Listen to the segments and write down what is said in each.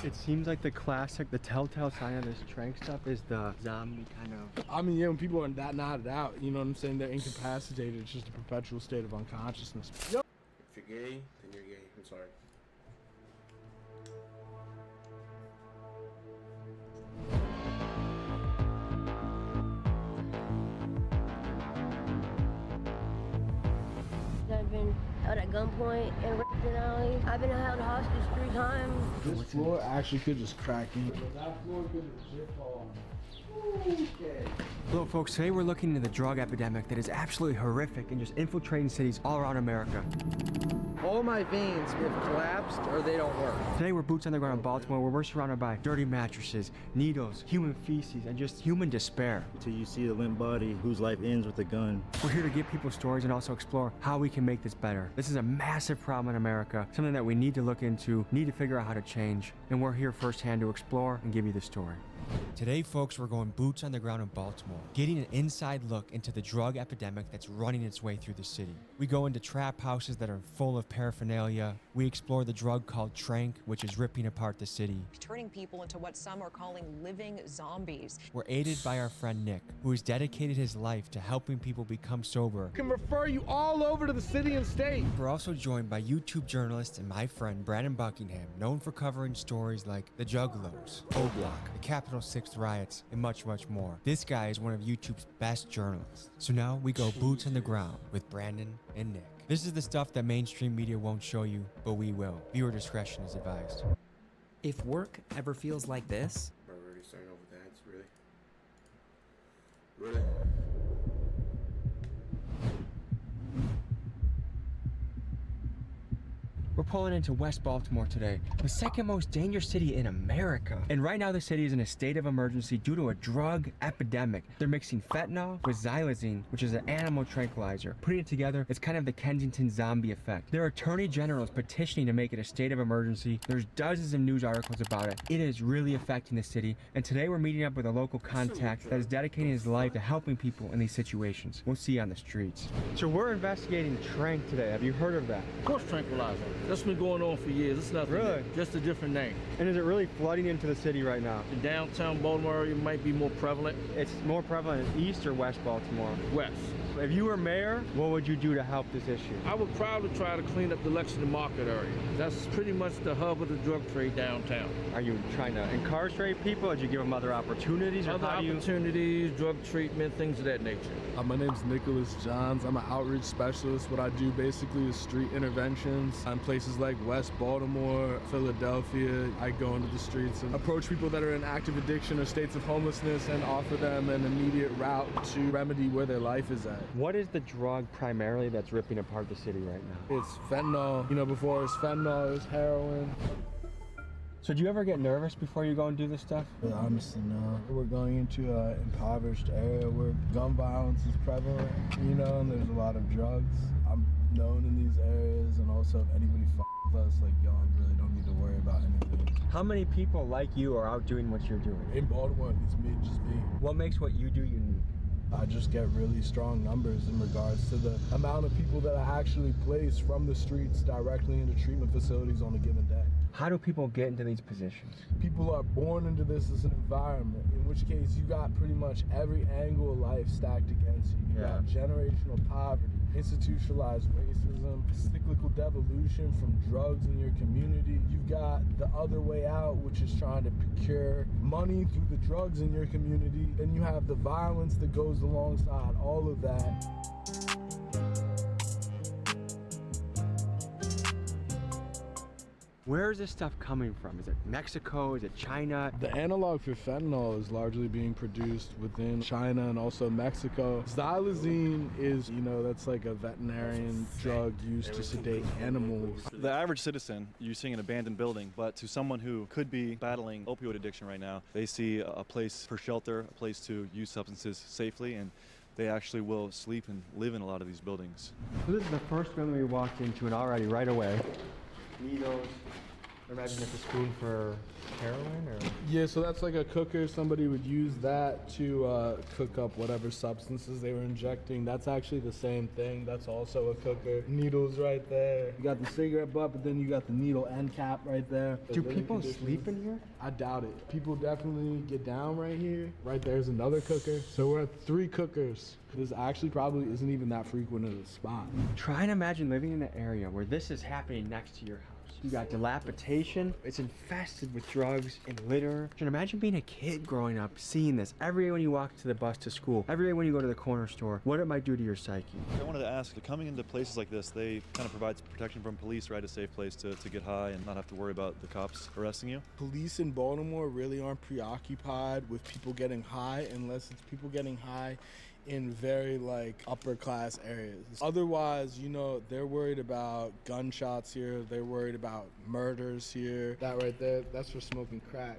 It seems like the classic, the telltale sign of this trank stuff is the zombie kind of. I mean, yeah, when people are that nodded out, you know what I'm saying? They're incapacitated. It's just a perpetual state of unconsciousness. Yo. If you're gay, then you're gay. I'm sorry. I've been held at gunpoint and raped in alley. I've been held hostage 3 times. This floor actually could just crack in. That floor could legit fall on. Okay. Hello folks, today we're looking into the drug epidemic that is absolutely horrific and just infiltrating cities all around America. All my veins have collapsed or they don't work. Today we're boots on the ground in Baltimore where we're surrounded by dirty mattresses, needles, human feces, and just human despair. Till you see a limp body whose life ends with a gun. We're here to give people stories and also explore how we can make this better. This is a massive problem in America, something that we need to look into, need to figure out how to change, and we're here firsthand to explore and give you the story. Today, folks, we're going boots on the ground in Baltimore, getting an inside look into the drug epidemic that's running its way through the city. We go into trap houses that are full of paraphernalia. We explore the drug called trank, which is ripping apart the city. Turning people into what some are calling living zombies. We're aided by our friend Nick, who has dedicated his life to helping people become sober. I can refer you all over to the city and state. We're also joined by YouTube journalist and my friend Brandon Buckingham, known for covering stories like the Juggalos, O-Block, the Capitol 6th riots, and much, much more. This guy is one of YouTube's best journalists. So now we go boots on the ground with Brandon and Nick. This is the stuff that mainstream media won't show you, but we will. Viewer discretion is advised. If work ever feels like this, Bro, we're already starting off with ads, really? Really? We're pulling into West Baltimore today, the second most dangerous city in America. And right now the city is in a state of emergency due to a drug epidemic. They're mixing fentanyl with xylazine, which is an animal tranquilizer. Putting it together, it's kind of the Kensington zombie effect. Their attorney general is petitioning to make it a state of emergency. There's dozens of news articles about it. It is really affecting the city. And today we're meeting up with a local contact that is dedicating his life to helping people in these situations. We'll see you on the streets. So we're investigating trank today. Have you heard of that? Of course, tranquilizer. That's been going on for years. It's nothing. Really? New. Just a different name. And is it really flooding into the city right now? The downtown Baltimore area might be more prevalent. It's more prevalent in East or West Baltimore? West. If you were mayor, what would you do to help this issue? I would probably try to clean up the Lexington Market area. That's pretty much the hub of the drug trade downtown. Are you trying to incarcerate people? Or do you give them other opportunities? Or Other how do you... opportunities, drug treatment, things of that nature. My name's Nicholas Johns. I'm an outreach specialist. What I do basically is street interventions in places like West Baltimore, Philadelphia. I go into the streets and approach people that are in active addiction or states of homelessness and offer them an immediate route to remedy where their life is at. What is the drug primarily that's ripping apart the city right now? It's fentanyl. You know, before it was fentanyl, it was heroin. So do you ever get nervous before you go and do this stuff? But honestly, no. We're going into an impoverished area where gun violence is prevalent, you know, and there's a lot of drugs. I'm known in these areas, and also if anybody with us, like, y'all really don't need to worry about anything. How many people like you are out doing what you're doing? In Baltimore, it's me, just me. What makes what you do unique? I just get really strong numbers in regards to the amount of people that I actually place from the streets directly into treatment facilities on a given day. How do people get into these positions? People are born into this as an environment, in which case you got pretty much every angle of life stacked against you. You got generational poverty, institutionalized racism, cyclical devolution from drugs in your community. You've got the other way out, which is trying to procure money through the drugs in your community. Then you have the violence that goes alongside all of that. Where is this stuff coming from? Is it Mexico? Is it China? The analog for fentanyl is largely being produced within China and also Mexico. Xylazine is, you know, that's like a veterinarian drug used to sedate animals. The average citizen, you're seeing an abandoned building, but to someone who could be battling opioid addiction right now, they see a place for shelter, a place to use substances safely, and they actually will sleep and live in a lot of these buildings. So this is the first building we walked into, and already right away, needles, Imagine if a spoon for heroin or... Yeah, so that's like a cooker. Somebody would use that to cook up whatever substances they were injecting. That's actually the same thing. That's also a cooker. Needles right there. You got the cigarette butt, but then you got the needle end cap right there. Do people sleep in here? I doubt it. People definitely get down right here. Right there's another cooker. So we're at 3 cookers. This actually probably isn't even that frequent of a spot. Try and imagine living in an area where this is happening next to your house. You got dilapidation, it's infested with drugs and litter. And imagine being a kid growing up, seeing this every day when you walk to the bus to school, every day when you go to the corner store, what it might do to your psyche. I wanted to ask, coming into places like this, they kind of provide protection from police, right? A safe place to get high and not have to worry about the cops arresting you. Police in Baltimore really aren't preoccupied with people getting high unless it's people getting high in very like upper class areas. Otherwise, you know, they're worried about gunshots here, they're worried about murders here. That right there, that's for smoking crack.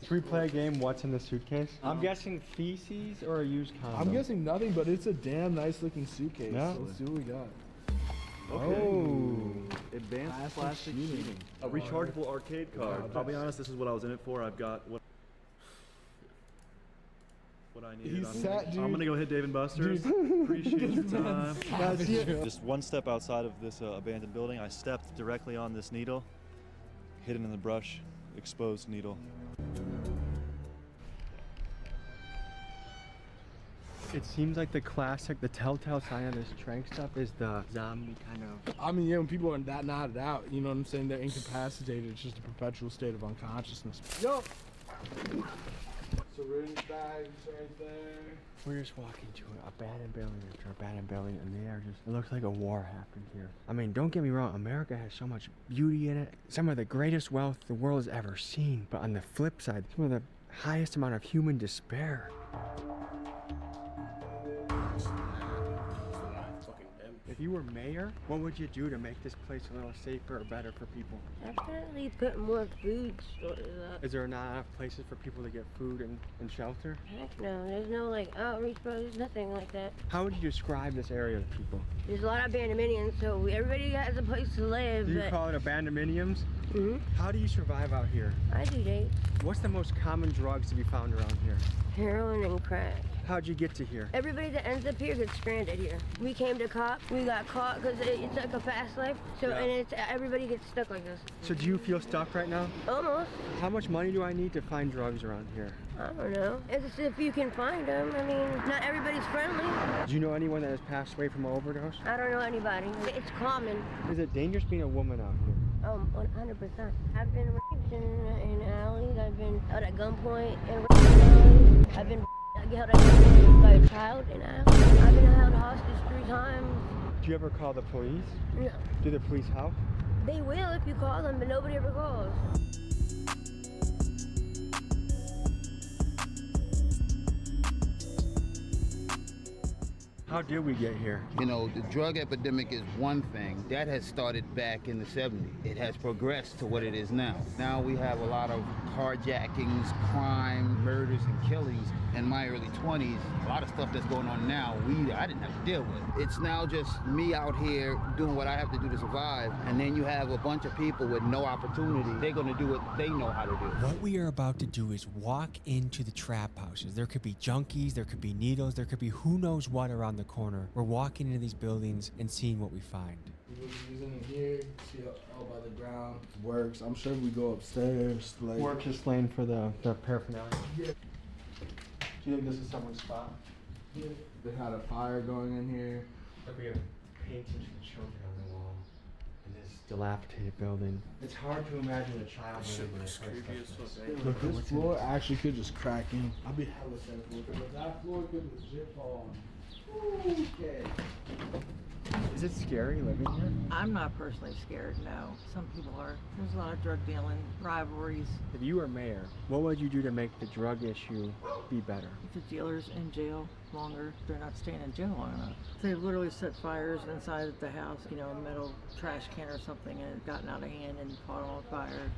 Should we play a game, what's in the suitcase? I'm guessing feces or a used condom. I'm guessing nothing, but it's a damn nice looking suitcase. Yeah. So let's see what we got. Oh. Advanced plastic sheeting. A rechargeable arcade card. I'll be honest, this is what I was in it for. I've got what I needed. I'm gonna go hit Dave & Buster's. Appreciate your time. Just one step outside of this abandoned building, I stepped directly on this needle, hidden in the brush, exposed needle. It seems like the classic, the telltale sign of this trank stuff is the zombie kind of... I mean, yeah, when people are that nodded out, you know what I'm saying? They're incapacitated. It's just a perpetual state of unconsciousness. Yo! Syringe bags right there. We're just walking to an abandoned building after abandoned building, and they are just, it looks like a war happened here. I mean, don't get me wrong, America has so much beauty in it, some of the greatest wealth the world has ever seen, but on the flip side, some of the highest amount of human despair. If you were mayor, what would you do to make this place a little safer or better for people? Definitely put more food stores up. Is there not enough places for people to get food and shelter? Heck no, there's no like outreach programs, nothing like that. How would you describe this area to people? There's a lot of abandonments, so everybody has a place to live. Do you but call it abandonments? Mhm. How do you survive out here? I do date. What's the most common drugs to be found around here? Heroin and crack. How'd you get to here? Everybody that ends up here gets stranded here. We came to cop, we got caught because it's like a fast life. So and it's everybody gets stuck like this. So do you feel stuck right now? Almost. How much money do I need to find drugs around here? I don't know. It's if you can find them. I mean, not everybody's friendly. Do you know anyone that has passed away from an overdose? I don't know anybody. It's common. Is it dangerous being a woman out here? 100%. I've been raped in alleys. I've been held at gunpoint in alleys. I've been held at gunpoint by a child in alleys. I've been held hostage 3 times. Do you ever call the police? No. Do the police help? They will if you call them, but nobody ever calls. How did we get here? You know, the drug epidemic is one thing. That has started back in the 70s. It has progressed to what it is now. Now we have a lot of carjackings, crime, murders, and killings. In my early 20s, a lot of stuff that's going on now, I didn't have to deal with. It's now just me out here doing what I have to do to survive, and then you have a bunch of people with no opportunity. They're gonna do what they know how to do. What we are about to do is walk into the trap houses. There could be junkies, there could be needles, there could be who knows what around the corner. We're walking into these buildings and seeing what we find. Using it here, see all by the ground. Works. I'm sure we go upstairs. Like Work just laying for the paraphernalia. Yeah. Do you think this is someone's spot? Yeah. They had a fire going in here. Like we have paintings of the children on the wall in this dilapidated building. It's hard to imagine a child living in a place like this. Look, this floor actually could just crack in. I'll be hella careful with it, but that floor could legit fall on. Okay. Is it scary living here? I'm not personally scared, no. Some people are. There's a lot of drug dealing, rivalries. If you were mayor, what would you do to make the drug issue be better? If the dealer's in jail longer, they're not staying in jail long enough. They've literally set fires inside the house, you know, a metal trash can or something, and it gotten out of hand and caught on fire.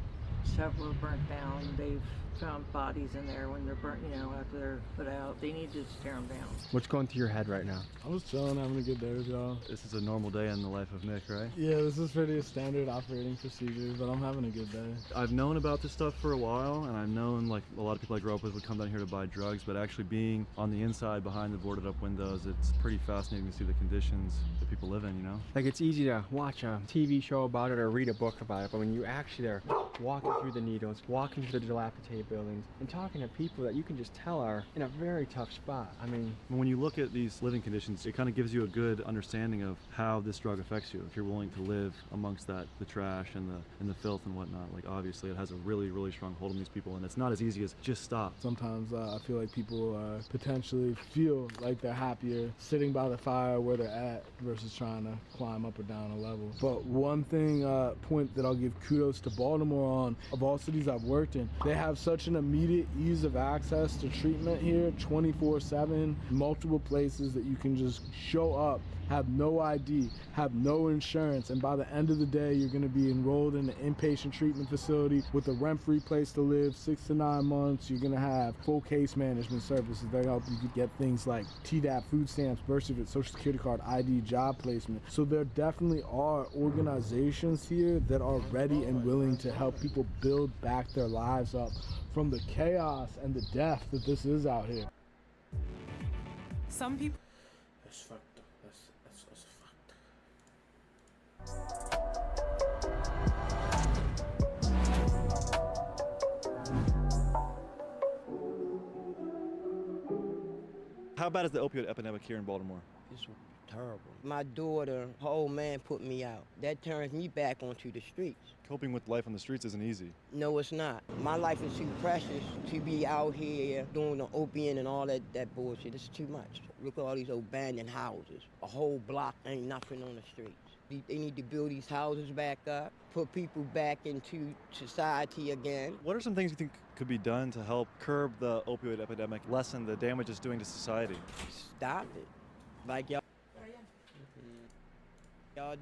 Several burnt down. They've found bodies in there when they're burnt, you know, after they're put out. They need to just tear them down. What's going through your head right now? I was chilling, having a good day with y'all. This is a normal day in the life of Nick, right? Yeah, this is pretty standard operating procedure, but I'm having a good day. I've known about this stuff for a while, and I've known like a lot of people I grew up with would come down here to buy drugs, but actually being on the inside behind the boarded up windows, it's pretty fascinating to see the conditions that people live in, you know? Like, it's easy to watch a TV show about it or read a book about it, but when you actually are walking through the needles, walking through the dilapidated buildings, and talking to people that you can just tell are in a very tough spot. I mean, when you look at these living conditions, it kind of gives you a good understanding of how this drug affects you. If you're willing to live amongst that, the trash and the filth and whatnot, like obviously it has a really, really strong hold on these people, and it's not as easy as just stop. Sometimes I feel like people potentially feel like they're happier sitting by the fire where they're at versus trying to climb up or down a level. But one thing, point that I'll give kudos to Baltimore on, of all cities I've worked in, they have such an immediate ease of access to treatment here, 24/7, multiple places that you can just show up, have no ID, have no insurance, and by the end of the day, you're gonna be enrolled in an inpatient treatment facility with a rent-free place to live, 6 to 9 months. You're gonna have full case management services that help you get things like TDAP, food stamps, birth certificate, social security card, ID, job placement. So there definitely are organizations here that are ready and willing to help people build back their lives up from the chaos and the death that this is out here. Some people. That's fucked up. That's fucked. How bad is the opioid epidemic here in Baltimore? It's terrible. My daughter, her old man put me out. That turns me back onto the streets. Coping with life on the streets isn't easy. No, it's not. My life is too precious to be out here doing the opium and all that bullshit. It's too much. Look at all these abandoned houses. A whole block ain't nothing on the streets. They need to build these houses back up, put people back into society again. What are some things you think could be done to help curb the opioid epidemic, lessen the damage it's doing to society? Stop it. Like y'all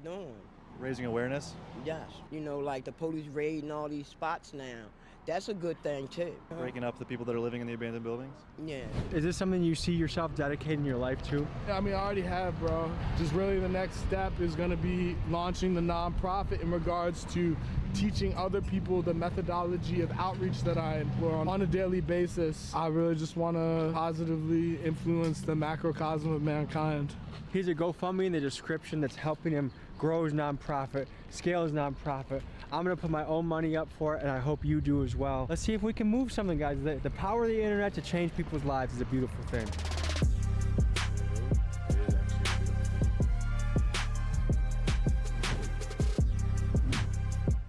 doing. Raising awareness? Yes. You know, like the police raiding all these spots now. That's a good thing too. Breaking up the people that are living in the abandoned buildings? Yeah. Is this something you see yourself dedicating your life to? Yeah, I mean, I already have, bro. Just really the next step is gonna be launching the nonprofit in regards to teaching other people the methodology of outreach that I employ on a daily basis. I really just wanna positively influence the macrocosm of mankind. Here's a GoFundMe in the description that's helping him grow his nonprofit, scale his nonprofit. I'm gonna put my own money up for it, and I hope you do as well. Let's see if we can move something, guys. The power of the internet to change people's lives is a beautiful thing.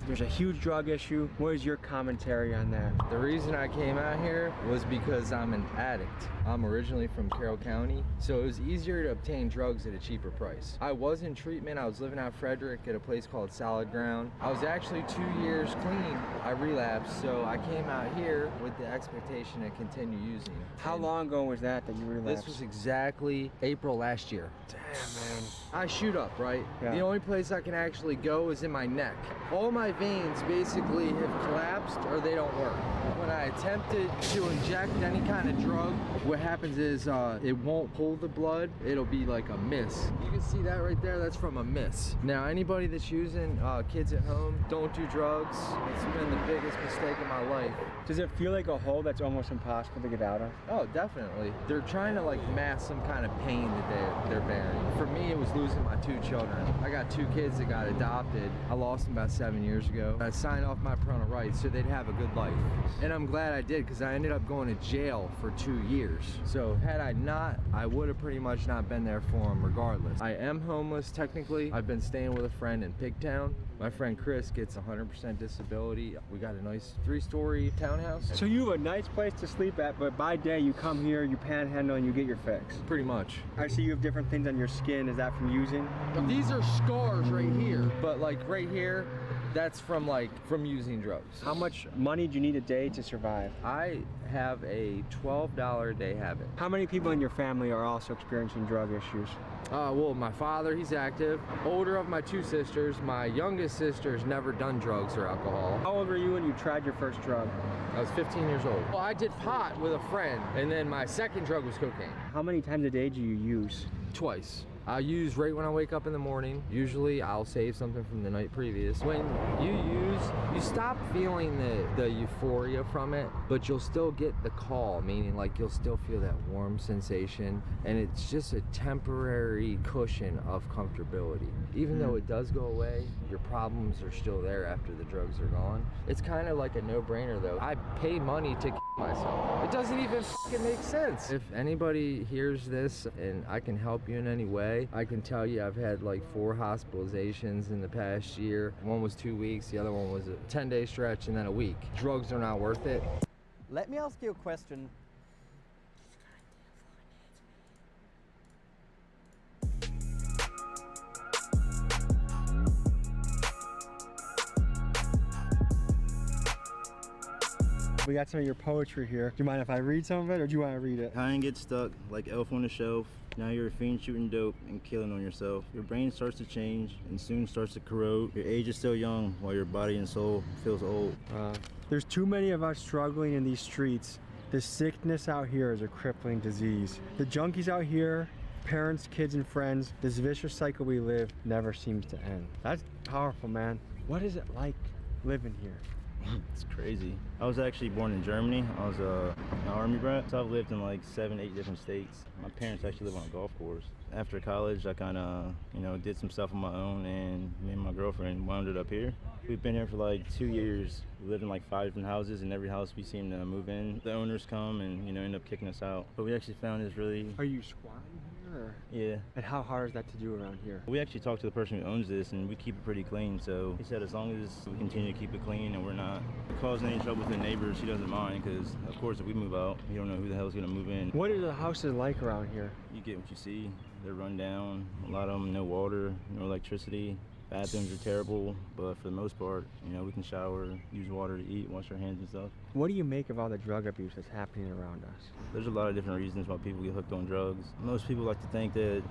There's a huge drug issue. What is your commentary on that? The reason I came out here was because I'm an addict. I'm originally from Carroll County, so it was easier to obtain drugs at a cheaper price. I was in treatment. I was living out Frederick at a place called Solid Ground. I was actually 2 years clean. I relapsed, so I came out here with the expectation to continue using. How long ago was that you relapsed? This was exactly April last year. Damn, man. I shoot up, right? Yeah. The only place I can actually go is in my neck. All my veins basically have collapsed or they don't work. When I attempted to inject any kind of drug, what happens is it won't pull the blood. It'll be like a miss. You can see that right there. That's from a miss. Now, anybody that's using kids at home, don't do drugs. It's been the biggest mistake of my life. Does it feel like a hole that's almost impossible to get out of? Oh, definitely. They're trying to like mask some kind of pain that they're bearing. For me, it was losing my 2 children. I got 2 kids that got adopted. I lost them about 7 years ago. I signed off my parental rights so they'd have a good life. And I'm glad I did, because I ended up going to jail for 2 years. So had I not, I would have pretty much not been there for them regardless. I am homeless technically. I've been staying with a friend in Pigtown. My friend Chris gets 100% disability. We got a nice 3-story townhouse. So you have a nice place to sleep at, but by day you come here, you panhandle, and you get your fix. Pretty much. I see you have different things on your skin. Is that from using? These are scars right here, but like right here, that's from using drugs. How much money do you need a day to survive? I have a $12 a day habit. How many people in your family are also experiencing drug issues? Well, my father, he's active. Older of my 2 sisters. My youngest sister's never done drugs or alcohol. How old were you when you tried your first drug? I was 15 years old. Well, I did pot with a friend, and then my second drug was cocaine. How many times a day do you use? Twice. I use right when I wake up in the morning. Usually I'll save something from the night previous. When you use, you stop feeling the euphoria from it, but you'll still get the call, meaning like you'll still feel that warm sensation, and it's just a temporary cushion of comfortability. Even though it does go away, your problems are still there after the drugs are gone. It's kind of like a no-brainer though. I pay money to myself. It doesn't even fucking make sense. If anybody hears this and I can help you in any way, I can tell you I've had like 4 hospitalizations in the past year. One was 2 weeks, the other one was a 10-day stretch, and then a week. Drugs are not worth it. Let me ask you a question. We got some of your poetry here. Do you mind if I read some of it, or do you want to read it? Kind gets stuck like Elf on the Shelf. Now you're a fiend shooting dope and killing on yourself. Your brain starts to change and soon starts to corrode. Your age is still young while your body and soul feels old. There's too many of us struggling in these streets. The sickness out here is a crippling disease. The junkies out here, parents, kids, and friends, this vicious cycle we live never seems to end. That's powerful, man. What is it like living here? It's crazy. I was actually born in Germany. I was an army brat, so I've lived in like 7, 8 different states. My parents actually live on a golf course. After college, I kind of, did some stuff on my own, and me and my girlfriend wound up here. We've been here for like 2 years. We lived in like 5 different houses, and every house we seem to move in, the owners come and, end up kicking us out. But we actually found this really... Are you squatting here? Or? Yeah. And how hard is that to do around here? We actually talked to the person who owns this, and we keep it pretty clean. So he said as long as we continue to keep it clean and we're not causing any trouble with the neighbors, he doesn't mind, because of course if we move out, you don't know who the hell is going to move in. What are the houses like around here? You get what you see. They're run down. A lot of them, no water, no electricity. Bathrooms are terrible, but for the most part, we can shower, use water to eat, wash our hands and stuff. What do you make of all the drug abuse that's happening around us? There's a lot of different reasons why people get hooked on drugs. Most people like to think that,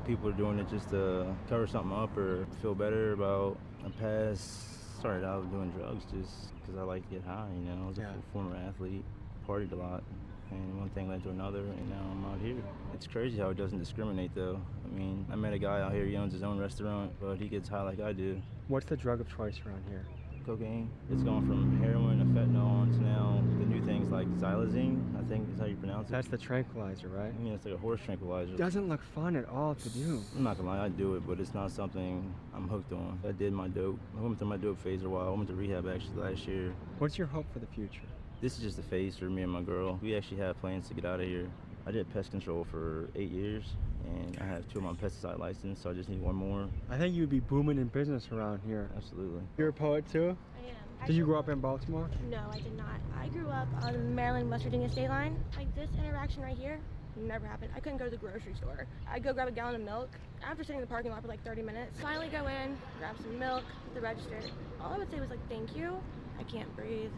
people are doing it just to cover something up or feel better about a past. Started out doing drugs just because I like to get high, I was a former athlete, partied a lot. And one thing led to another, and now I'm out here. It's crazy how it doesn't discriminate, though. I mean, I met a guy out here, he owns his own restaurant, but he gets high like I do. What's the drug of choice around here? Cocaine. It's gone from heroin to fentanyl to now the new things like xylazine, I think is how you pronounce it. That's the tranquilizer, right? I mean, it's like a horse tranquilizer. It doesn't look fun at all to do. I'm not gonna lie, I do it, but it's not something I'm hooked on. I did my dope. I went through my dope phase for a while. I went to rehab actually last year. What's your hope for the future? This is just a phase for me and my girl. We actually have plans to get out of here. I did pest control for 8 years, and I have 2 of my pesticide license, so I just need 1 more. I think you'd be booming in business around here. Absolutely. You're a poet too? I am. Did you grow up in Baltimore? No, I did not. I grew up on the Maryland-West Virginia state line. Like this interaction right here never happened. I couldn't go to the grocery store. I'd go grab a gallon of milk after sitting in the parking lot for like 30 minutes. Finally go in, grab some milk at the register. All I would say was like, thank you. I can't breathe.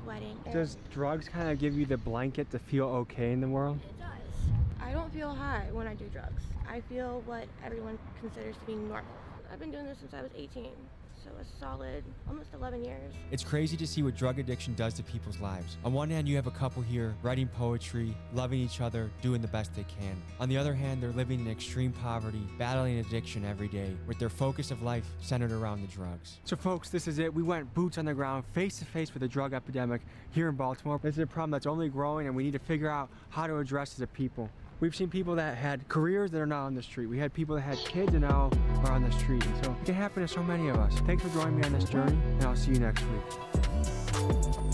Sweating. Does drugs kind of give you the blanket to feel okay in the world? It does. I don't feel high when I do drugs. I feel what everyone considers to be normal. I've been doing this since I was 18, so a solid almost 11 years. It's crazy to see what drug addiction does to people's lives. On one hand, you have a couple here writing poetry, loving each other, doing the best they can. On the other hand, they're living in extreme poverty, battling addiction every day, with their focus of life centered around the drugs. So folks, this is it. We went boots on the ground, face to face with the drug epidemic here in Baltimore. This is a problem that's only growing, and we need to figure out how to address it as a people. We've seen people that had careers that are now on the street. We had people that had kids and now are on the street. And so it can happen to so many of us. Thanks for joining me on this journey, and I'll see you next week.